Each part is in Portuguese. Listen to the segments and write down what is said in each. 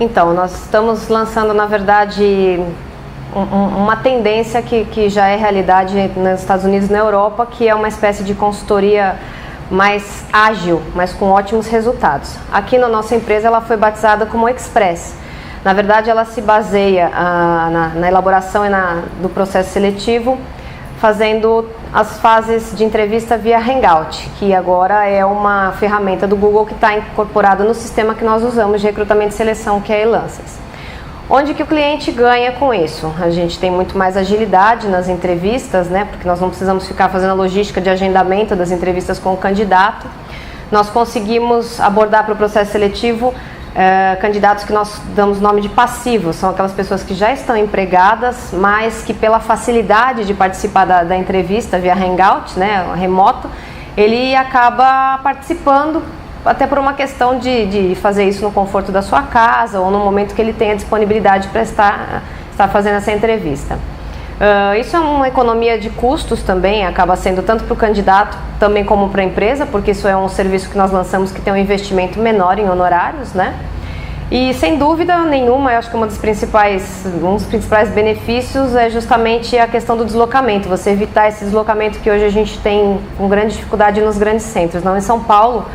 Então, nós estamos lançando, na verdade, uma tendência que já é realidade nos Estados Unidos e na Europa, que é uma espécie de consultoria mais ágil, mas com ótimos resultados. Aqui na nossa empresa ela foi batizada como Express. Na verdade, ela se baseia na elaboração do processo seletivo, fazendo as fases de entrevista via Hangout, que agora é uma ferramenta do Google que está incorporada no sistema que nós usamos de recrutamento e seleção, que é a Elancers. Onde que o cliente ganha com isso? A gente tem muito mais agilidade nas entrevistas, né? Porque nós não precisamos ficar fazendo a logística de agendamento das entrevistas com o candidato. Nós conseguimos abordar para o processo seletivo candidatos que nós damos nome de passivos. São aquelas pessoas que já estão empregadas, mas que pela facilidade de participar da entrevista via Hangout, né, remoto, ele acaba participando até por uma questão de fazer isso no conforto da sua casa ou no momento que ele tenha disponibilidade para estar fazendo essa entrevista. Isso é uma economia de custos também, acaba sendo tanto para o candidato também como para a empresa, porque isso é um serviço que nós lançamos que tem um investimento menor em honorários, né? E sem dúvida nenhuma, eu acho que um dos principais benefícios é justamente a questão do deslocamento, você evitar esse deslocamento que hoje a gente tem com grande dificuldade nos grandes centros, não em São Paulo,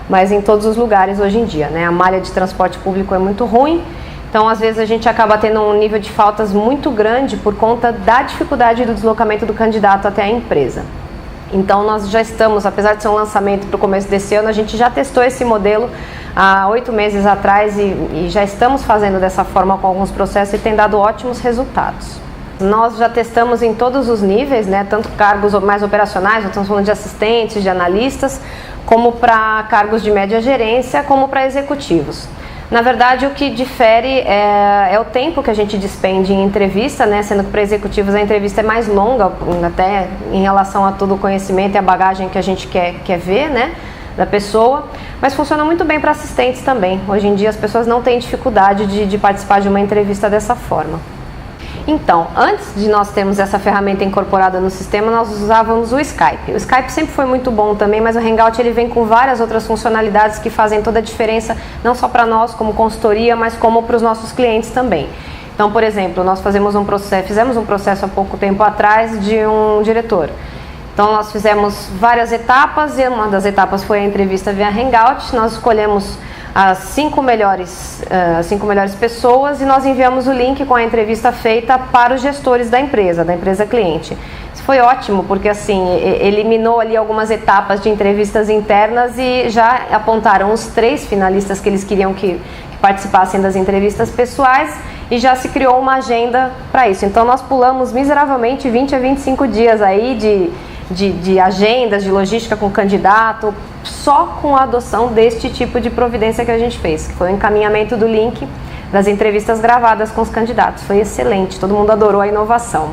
mas em todos os lugares hoje em dia, né? A malha de transporte público é muito ruim. Então, às vezes, a gente acaba tendo um nível de faltas muito grande por conta da dificuldade do deslocamento do candidato até a empresa. Então, nós já estamos, apesar de ser um lançamento para o começo desse ano, a gente já testou esse modelo há 8 meses atrás e já estamos fazendo dessa forma com alguns processos e tem dado ótimos resultados. Nós já testamos em todos os níveis, né, tanto cargos mais operacionais, nós estamos falando de assistentes, de analistas, como para cargos de média gerência, como para executivos. Na verdade, o que difere é o tempo que a gente despende em entrevista, né? Sendo que para executivos a entrevista é mais longa, até em relação a todo o conhecimento e a bagagem que a gente quer ver, né, da pessoa. Mas funciona muito bem para assistentes também. Hoje em dia as pessoas não têm dificuldade de participar de uma entrevista dessa forma. Então, antes de nós termos essa ferramenta incorporada no sistema, nós usávamos o Skype. O Skype sempre foi muito bom também, mas o Hangout ele vem com várias outras funcionalidades que fazem toda a diferença, não só para nós como consultoria, mas como para os nossos clientes também. Então, por exemplo, nós fizemos um processo há pouco tempo atrás de um diretor. Então, nós fizemos várias etapas e uma das etapas foi a entrevista via Hangout. Nós escolhemos as 5 melhores pessoas e nós enviamos o link com a entrevista feita para os gestores da empresa cliente. Isso foi ótimo, porque assim, eliminou ali algumas etapas de entrevistas internas e já apontaram os 3 finalistas que eles queriam que participassem das entrevistas pessoais e já se criou uma agenda para isso. Então nós pulamos miseravelmente 20 a 25 dias aí de agendas, de logística com o candidato, só com a adoção deste tipo de providência que a gente fez, que foi o encaminhamento do link das entrevistas gravadas com os candidatos. Foi excelente, todo mundo adorou a inovação.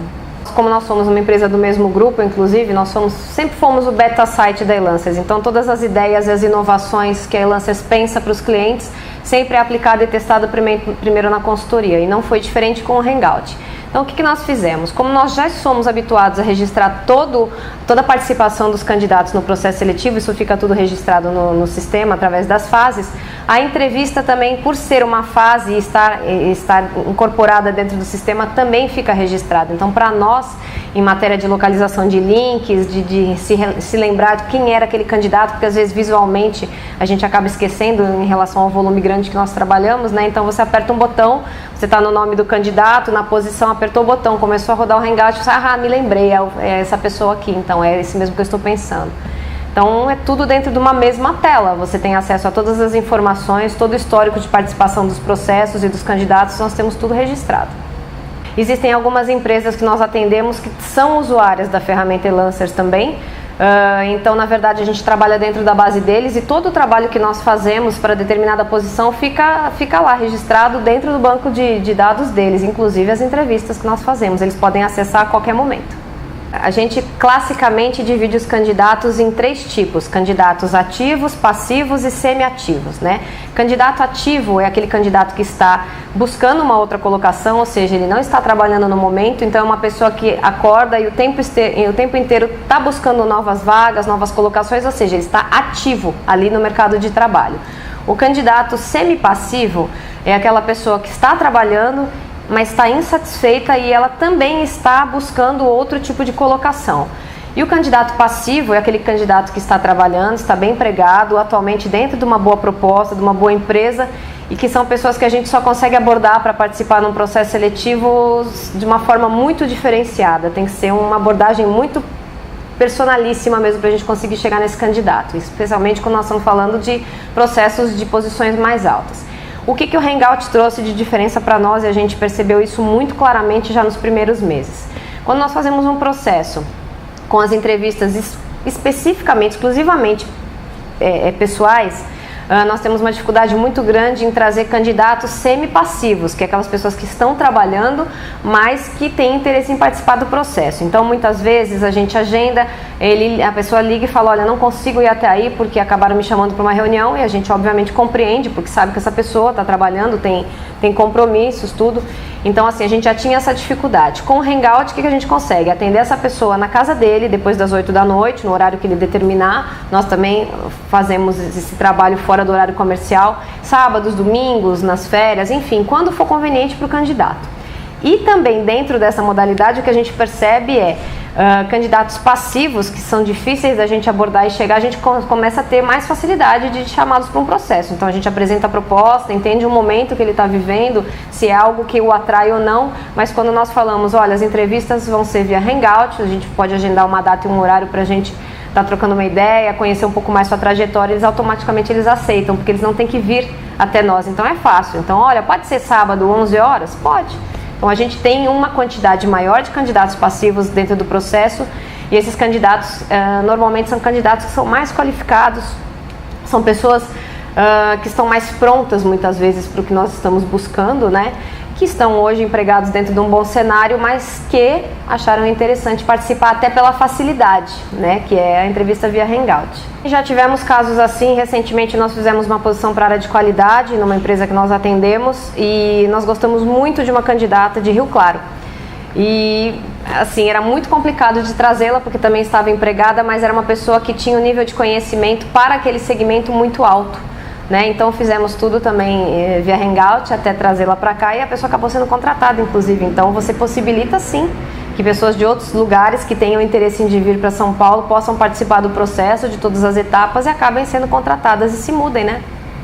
Como nós somos uma empresa do mesmo grupo, inclusive, sempre fomos o beta site da Elancers, então todas as ideias e as inovações que a Elancers pensa para os clientes sempre é aplicada e testada primeiro na consultoria, e não foi diferente com o Hangout. Então, o que nós fizemos? Como nós já somos habituados a registrar toda a participação dos candidatos no processo seletivo, isso fica tudo registrado no sistema através das fases, a entrevista também, por ser uma fase e estar incorporada dentro do sistema, também fica registrada. Então, para nós, em matéria de localização de links, de se lembrar de quem era aquele candidato, porque às vezes visualmente a gente acaba esquecendo em relação ao volume grande que nós trabalhamos, né? Então, você aperta um botão, você está no nome do candidato, na posição, apertou o botão, começou a rodar o Hangout, você, me lembrei, é essa pessoa aqui, então é esse mesmo que eu estou pensando. Então é tudo dentro de uma mesma tela, você tem acesso a todas as informações, todo o histórico de participação dos processos e dos candidatos, nós temos tudo registrado. Existem algumas empresas que nós atendemos que são usuárias da ferramenta Elancers também, então na verdade a gente trabalha dentro da base deles e todo o trabalho que nós fazemos para determinada posição fica lá registrado dentro do banco de dados deles, inclusive as entrevistas que nós fazemos, eles podem acessar a qualquer momento. A gente classicamente divide os candidatos em 3 tipos, candidatos ativos, passivos e semi-ativos, né? Candidato ativo é aquele candidato que está buscando uma outra colocação, ou seja, ele não está trabalhando no momento, então é uma pessoa que acorda e o tempo inteiro está buscando novas vagas, novas colocações, ou seja, ele está ativo ali no mercado de trabalho. O candidato semi-passivo é aquela pessoa que está trabalhando, mas está insatisfeita e ela também está buscando outro tipo de colocação. E o candidato passivo é aquele candidato que está trabalhando, está bem empregado, atualmente dentro de uma boa proposta, de uma boa empresa, e que são pessoas que a gente só consegue abordar para participar num processo seletivo de uma forma muito diferenciada. Tem que ser uma abordagem muito personalíssima mesmo para a gente conseguir chegar nesse candidato, especialmente quando nós estamos falando de processos de posições mais altas. O que o Hangout trouxe de diferença para nós, e a gente percebeu isso muito claramente já nos primeiros meses. Quando nós fazemos um processo com as entrevistas especificamente, exclusivamente pessoais, nós temos uma dificuldade muito grande em trazer candidatos semi-passivos, que é aquelas pessoas que estão trabalhando, mas que têm interesse em participar do processo. Então, muitas vezes a gente agenda, a pessoa liga e fala, olha, não consigo ir até aí porque acabaram me chamando para uma reunião, e a gente obviamente compreende, porque sabe que essa pessoa está trabalhando, tem compromissos, tudo. Então, assim, a gente já tinha essa dificuldade. Com o Hangout, o que a gente consegue? Atender essa pessoa na casa dele, depois das 8 da noite, no horário que ele determinar. Nós também fazemos esse trabalho fora do horário comercial, sábados, domingos, nas férias, enfim, quando for conveniente para o candidato. E também dentro dessa modalidade, o que a gente percebe candidatos passivos, que são difíceis da gente abordar e chegar, a gente começa a ter mais facilidade de chamá-los para um processo. Então a gente apresenta a proposta, entende o momento que ele está vivendo, se é algo que o atrai ou não, mas quando nós falamos, olha, as entrevistas vão ser via Hangout, a gente pode agendar uma data e um horário para a gente estar trocando uma ideia, conhecer um pouco mais sua trajetória, eles automaticamente aceitam, porque eles não têm que vir até nós, então é fácil. Então, olha, pode ser sábado, 11 horas? Pode. Então a gente tem uma quantidade maior de candidatos passivos dentro do processo, e esses candidatos normalmente são candidatos que são mais qualificados, são pessoas que estão mais prontas muitas vezes para o que nós estamos buscando, né? Que estão hoje empregados dentro de um bom cenário, mas que acharam interessante participar até pela facilidade, né? Que é a entrevista via Hangout. E já tivemos casos assim. Recentemente nós fizemos uma posição para a área de qualidade numa empresa que nós atendemos, e nós gostamos muito de uma candidata de Rio Claro. E assim, era muito complicado de trazê-la porque também estava empregada, mas era uma pessoa que tinha um nível de conhecimento para aquele segmento muito alto, né? Então fizemos tudo também via Hangout até trazê-la para cá, e a pessoa acabou sendo contratada, inclusive. Então você possibilita sim que pessoas de outros lugares que tenham interesse em vir para São Paulo possam participar do processo, de todas as etapas, e acabem sendo contratadas e se mudem, né?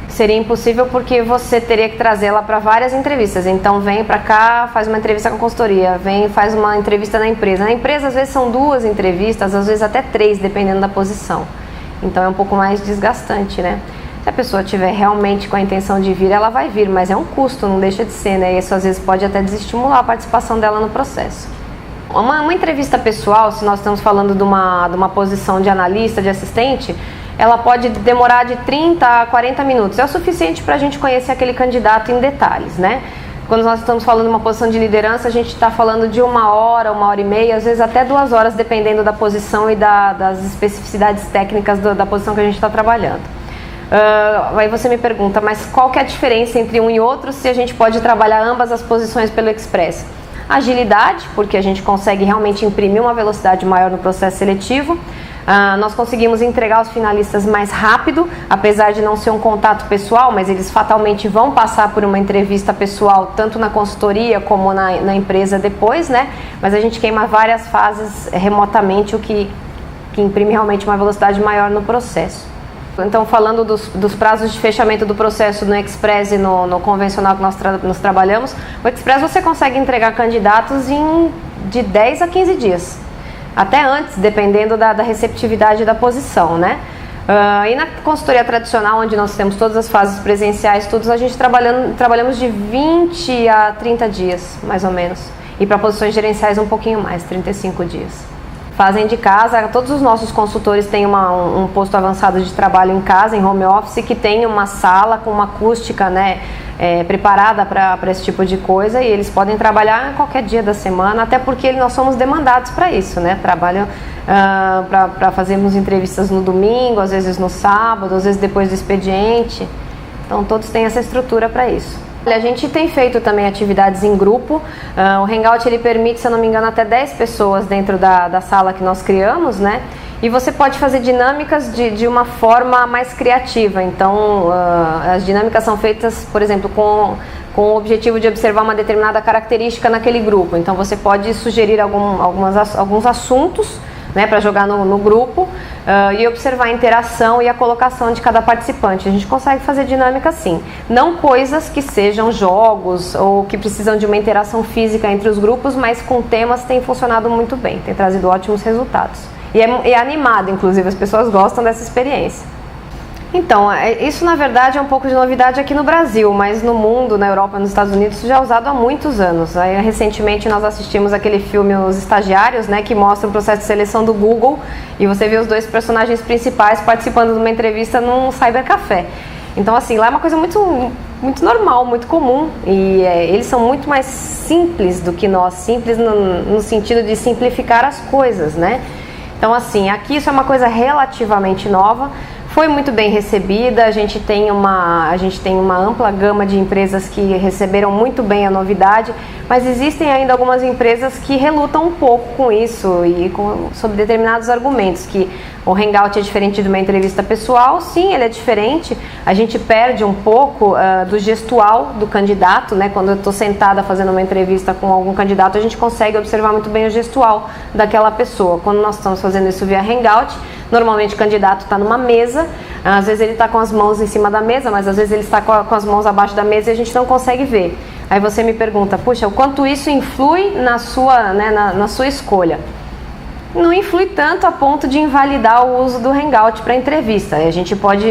Seria impossível porque você teria que trazê-la para várias entrevistas. Então vem para cá, faz uma entrevista com a consultoria, vem, faz uma entrevista na empresa. Na empresa às vezes são 2 entrevistas, às vezes até 3, dependendo da posição. Então é um pouco mais desgastante, né? Se a pessoa tiver realmente com a intenção de vir, ela vai vir, mas é um custo, não deixa de ser, né? E isso às vezes pode até desestimular a participação dela no processo. Uma entrevista pessoal, se nós estamos falando de uma posição de analista, de assistente, ela pode demorar de 30 a 40 minutos. É o suficiente para a gente conhecer aquele candidato em detalhes, né? Quando nós estamos falando de uma posição de liderança, a gente está falando de 1 hora, 1h30, às vezes até 2 horas, dependendo da posição e das especificidades técnicas da posição que a gente está trabalhando. Aí você me pergunta, mas qual que é a diferença entre um e outro se a gente pode trabalhar ambas as posições pelo Express? Agilidade, porque a gente consegue realmente imprimir uma velocidade maior no processo seletivo. Nós conseguimos entregar os finalistas mais rápido, apesar de não ser um contato pessoal, mas eles fatalmente vão passar por uma entrevista pessoal, tanto na consultoria como na empresa depois, né? Mas a gente queima várias fases remotamente, o que imprime realmente uma velocidade maior no processo. Então, falando dos prazos de fechamento do processo no Express e no convencional que nós trabalhamos, o Express você consegue entregar candidatos de 10 a 15 dias. Até antes, dependendo da receptividade da posição, né? E na consultoria tradicional, onde nós temos todas as fases presenciais, todos a gente trabalhamos de 20 a 30 dias, mais ou menos. E para posições gerenciais um pouquinho mais, 35 dias. Fazem de casa, todos os nossos consultores têm um posto avançado de trabalho em casa, em home office, que tem uma sala com uma acústica, né, preparada para esse tipo de coisa, e eles podem trabalhar qualquer dia da semana, até porque nós somos demandados para isso, né? Trabalham para fazermos entrevistas no domingo, às vezes no sábado, às vezes depois do expediente. Então todos têm essa estrutura para isso. A gente tem feito também atividades em grupo. O Hangout ele permite, se eu não me engano, até 10 pessoas dentro da sala que nós criamos, né? e você pode fazer dinâmicas de uma forma mais criativa. Então, as dinâmicas são feitas, por exemplo, com o objetivo de observar uma determinada característica naquele grupo. Então, você pode sugerir alguns assuntos, né, para jogar no grupo e observar a interação e a colocação de cada participante. A gente consegue fazer dinâmica assim. Não coisas que sejam jogos ou que precisam de uma interação física entre os grupos, mas com temas tem funcionado muito bem, tem trazido ótimos resultados. E é animado, inclusive, as pessoas gostam dessa experiência. Então, isso na verdade é um pouco de novidade aqui no Brasil, mas no mundo, na Europa, nos Estados Unidos, isso já é usado há muitos anos. Aí, recentemente nós assistimos aquele filme Os Estagiários, né, que mostra o processo de seleção do Google, e você vê os dois personagens principais participando de uma entrevista num cybercafé. Então, assim, lá é uma coisa muito normal, muito comum, e eles são muito mais simples do que nós, simples no sentido de simplificar as coisas, né? Então, assim, aqui isso é uma coisa relativamente nova, foi muito bem recebida, a gente tem uma ampla gama de empresas que receberam muito bem a novidade, mas existem ainda algumas empresas que relutam um pouco com isso e sobre determinados argumentos, que o Hangout é diferente de uma entrevista pessoal. Sim, ele é diferente, a gente perde um pouco do gestual do candidato, né? Quando eu estou sentada fazendo uma entrevista com algum candidato, a gente consegue observar muito bem o gestual daquela pessoa. Quando nós estamos fazendo isso via Hangout, normalmente o candidato está numa mesa, às vezes ele está com as mãos em cima da mesa, mas às vezes ele está com as mãos abaixo da mesa e a gente não consegue ver. Aí você me pergunta, puxa, o quanto isso influi na sua escolha? Não influi tanto a ponto de invalidar o uso do Hangout para entrevista. A gente pode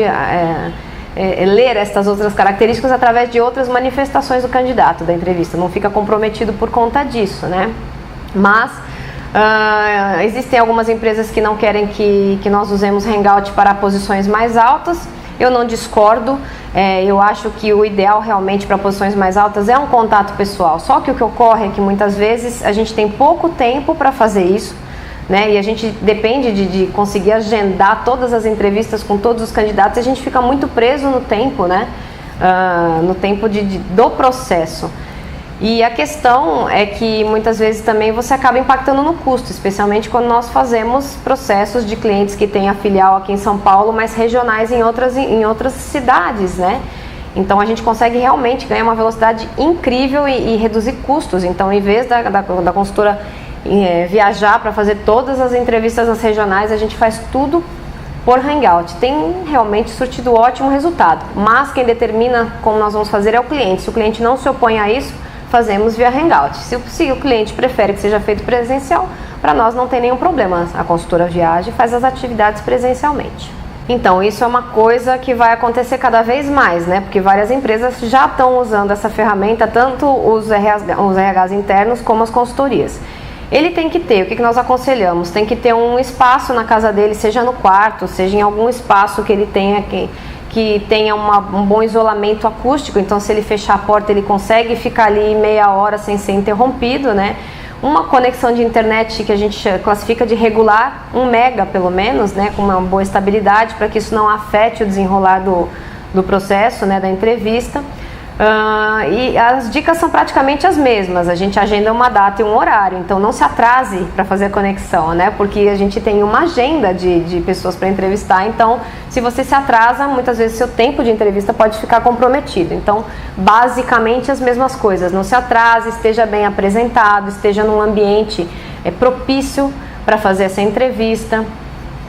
ler estas outras características através de outras manifestações do candidato da entrevista, não fica comprometido por conta disso, né? Mas existem algumas empresas que não querem que nós usemos Hangout para posições mais altas. Eu não discordo, eu acho que o ideal realmente para posições mais altas é um contato pessoal. Só que o que ocorre é que muitas vezes a gente tem pouco tempo para fazer isso, né? E a gente depende de conseguir agendar todas as entrevistas com todos os candidatos, e a gente fica muito preso no tempo, né? No tempo do processo. E a questão é que muitas vezes também você acaba impactando no custo, especialmente quando nós fazemos processos de clientes que têm a filial aqui em São Paulo, mas regionais em outras cidades, né? Então a gente consegue realmente ganhar uma velocidade incrível e reduzir custos. Então, em vez da consultora viajar para fazer todas as entrevistas nas regionais, a gente faz tudo por Hangout. Tem realmente surtido ótimo resultado, mas quem determina como nós vamos fazer é o cliente. Se o cliente não se opõe a isso, fazemos via Hangout. Se o cliente prefere que seja feito presencial, para nós não tem nenhum problema. A consultora viaja e faz as atividades presencialmente. Então, isso é uma coisa que vai acontecer cada vez mais, né? Porque várias empresas já estão usando essa ferramenta, tanto os RHs internos como as consultorias. Ele tem que ter, o que nós aconselhamos? Tem que ter um espaço na casa dele, seja no quarto, seja em algum espaço que ele tenha que tenha um bom isolamento acústico. Então, se ele fechar a porta, ele consegue ficar ali meia hora sem ser interrompido, né? Uma conexão de internet que a gente classifica de regular, 1 mega pelo menos, né? Com uma boa estabilidade, para que isso não afete o desenrolar do processo, né? Da entrevista. E as dicas são praticamente as mesmas. A gente agenda uma data e um horário, então não se atrase para fazer a conexão, né? Porque a gente tem uma agenda de pessoas para entrevistar, então se você se atrasa, muitas vezes seu tempo de entrevista pode ficar comprometido. Então, basicamente as mesmas coisas. Não se atrase, esteja bem apresentado, esteja num ambiente propício para fazer essa entrevista,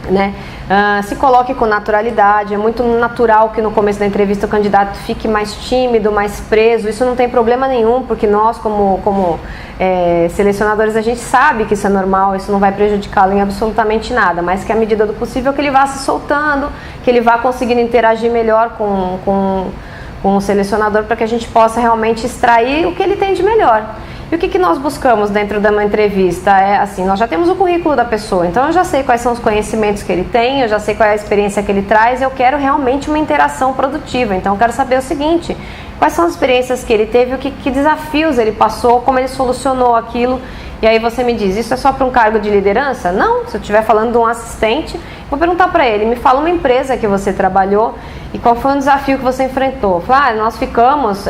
né? Se coloque com naturalidade. É muito natural que no começo da entrevista o candidato fique mais tímido, mais preso. Isso não tem problema nenhum, porque nós como selecionadores, a gente sabe que isso é normal, isso não vai prejudicá-lo em absolutamente nada, mas que à medida do possível que ele vá se soltando, que ele vá conseguindo interagir melhor com o selecionador, para que a gente possa realmente extrair o que ele tem de melhor. E o que nós buscamos dentro de uma entrevista? Assim, nós já temos o currículo da pessoa, então eu já sei quais são os conhecimentos que ele tem, eu já sei qual é a experiência que ele traz, eu quero realmente uma interação produtiva. Então eu quero saber o seguinte: quais são as experiências que ele teve, que desafios ele passou, como ele solucionou aquilo. E aí você me diz, isso é só para um cargo de liderança? Não, se eu estiver falando de um assistente, vou perguntar para ele, me fala uma empresa que você trabalhou e qual foi o desafio que você enfrentou. Fala, nós ficamos,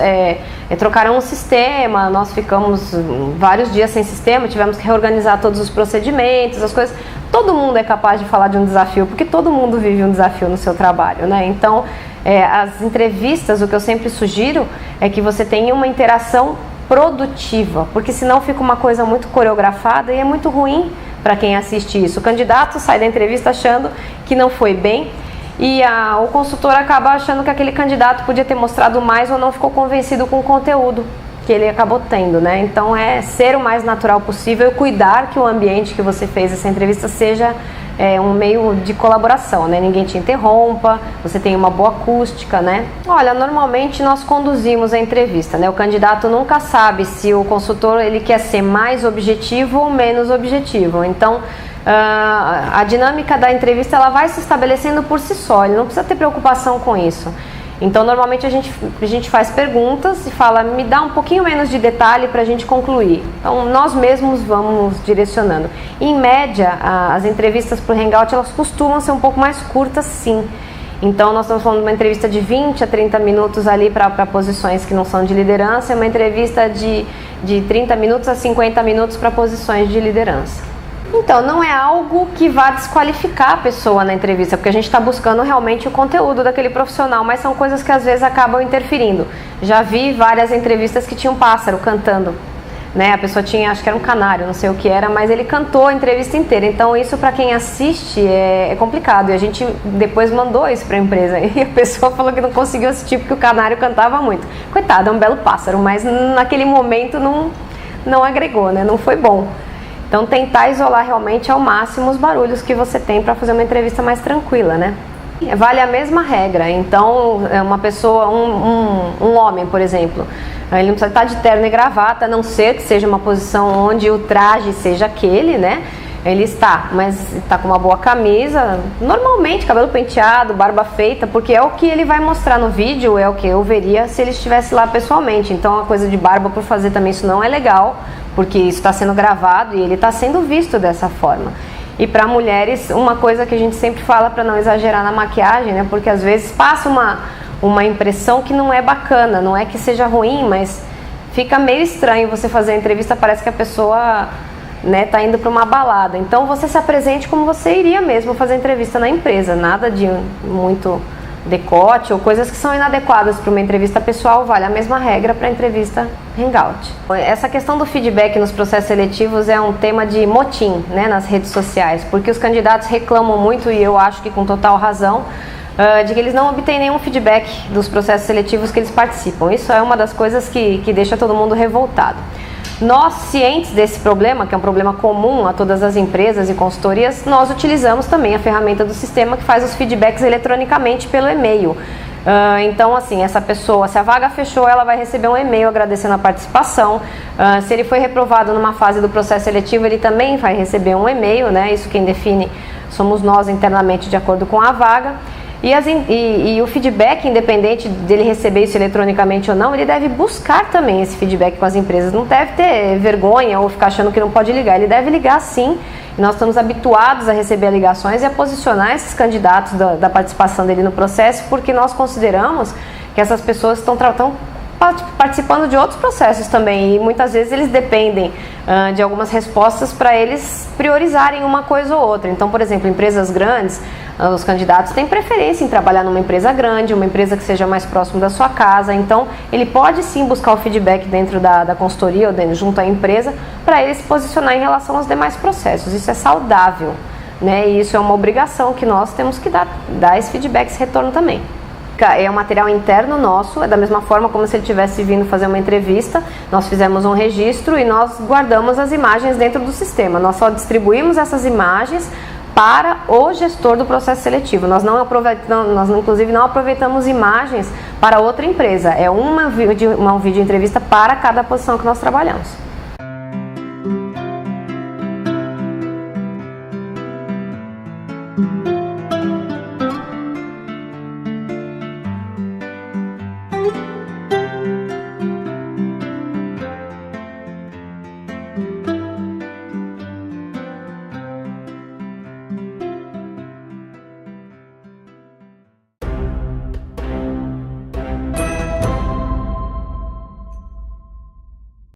trocaram um sistema, nós ficamos vários dias sem sistema, tivemos que reorganizar todos os procedimentos, as coisas. todo mundo é capaz de falar de um desafio, porque todo mundo vive um desafio no seu trabalho, né? Então, as entrevistas, o que eu sempre sugiro é que você tenha uma interação produtiva, porque senão fica uma coisa muito coreografada e é muito ruim para quem assiste isso. O candidato sai da entrevista achando que não foi bem e o consultor acaba achando que aquele candidato podia ter mostrado mais ou não ficou convencido com o conteúdo que ele acabou tendo, né? Então ser o mais natural possível e cuidar que o ambiente que você fez essa entrevista seja um meio de colaboração, né? Ninguém te interrompa, você tem uma boa acústica, né? Olha, normalmente nós conduzimos a entrevista, né? O candidato nunca sabe se o consultor ele quer ser mais objetivo ou menos objetivo. Então, a dinâmica da entrevista ela vai se estabelecendo por si só, ele não precisa ter preocupação com isso. Então, normalmente a gente faz perguntas e fala, me dá um pouquinho menos de detalhe para a gente concluir. Então, nós mesmos vamos direcionando. Em média, as entrevistas para o Hangout, elas costumam ser um pouco mais curtas, sim. Então, nós estamos falando de uma entrevista de 20 a 30 minutos ali para posições que não são de liderança, e uma entrevista de 30 minutos a 50 minutos para posições de liderança. Então, não é algo que vá desqualificar a pessoa na entrevista, porque a gente está buscando realmente o conteúdo daquele profissional, mas são coisas que às vezes acabam interferindo. Já vi várias entrevistas que tinha um pássaro cantando, né? A pessoa tinha, acho que era um canário, não sei o que era, mas ele cantou a entrevista inteira. Então, isso para quem assiste é complicado. E a gente depois mandou isso para a empresa e a pessoa falou que não conseguiu assistir porque o canário cantava muito. Coitado, é um belo pássaro, mas naquele momento não agregou, né? Não foi bom. Então, tentar isolar realmente ao máximo os barulhos que você tem para fazer uma entrevista mais tranquila, né? Vale a mesma regra. Então, uma pessoa, um homem, por exemplo, ele não precisa estar de terno e gravata, a não ser que seja uma posição onde o traje seja aquele, né? Ele mas está com uma boa camisa, normalmente cabelo penteado, barba feita, porque é o que ele vai mostrar no vídeo, é o que eu veria se ele estivesse lá pessoalmente. Então, a coisa de barba por fazer também, isso não é legal, porque isso está sendo gravado e ele está sendo visto dessa forma. E para mulheres, uma coisa que a gente sempre fala para não exagerar na maquiagem, né? Porque às vezes passa uma impressão que não é bacana, não é que seja ruim, mas fica meio estranho você fazer a entrevista, parece que a pessoa, né, tá indo para uma balada. Então você se apresente como você iria mesmo fazer entrevista na empresa, nada de muito decote ou coisas que são inadequadas para uma entrevista pessoal, vale a mesma regra para a entrevista Hangout. Essa questão do feedback nos processos seletivos é um tema de motim, né, nas redes sociais, porque os candidatos reclamam muito, e eu acho que com total razão, de que eles não obtêm nenhum feedback dos processos seletivos que eles participam. Isso é uma das coisas que deixa todo mundo revoltado. Nós, cientes desse problema, que é um problema comum a todas as empresas e consultorias, nós utilizamos também a ferramenta do sistema que faz os feedbacks eletronicamente pelo e-mail. Então, assim, essa pessoa, se a vaga fechou, ela vai receber um e-mail agradecendo a participação. Se ele foi reprovado numa fase do processo seletivo, ele também vai receber um e-mail, né? Isso quem define somos nós internamente de acordo com a vaga. E o feedback, independente dele receber isso eletronicamente ou não, ele deve buscar também esse feedback com as empresas. Não deve ter vergonha ou ficar achando que não pode ligar. Ele deve ligar sim. E nós estamos habituados a receber ligações e a posicionar esses candidatos da participação dele no processo, porque nós consideramos que essas pessoas estão participando de outros processos também, e muitas vezes eles dependem de algumas respostas para eles priorizarem uma coisa ou outra. Então, por exemplo, empresas grandes, os candidatos têm preferência em trabalhar numa empresa grande, uma empresa que seja mais próximo da sua casa. Então, ele pode sim buscar o feedback dentro da consultoria ou junto à empresa para ele se posicionar em relação aos demais processos. Isso é saudável, né? E isso é uma obrigação que nós temos que dar esse feedback, esse retorno também. É um material interno nosso, é da mesma forma como se ele tivesse vindo fazer uma entrevista. Nós fizemos um registro e nós guardamos as imagens dentro do sistema. Nós só distribuímos essas imagens para o gestor do processo seletivo. Nós inclusive não aproveitamos imagens para outra empresa. É uma vídeo entrevista para cada posição que nós trabalhamos.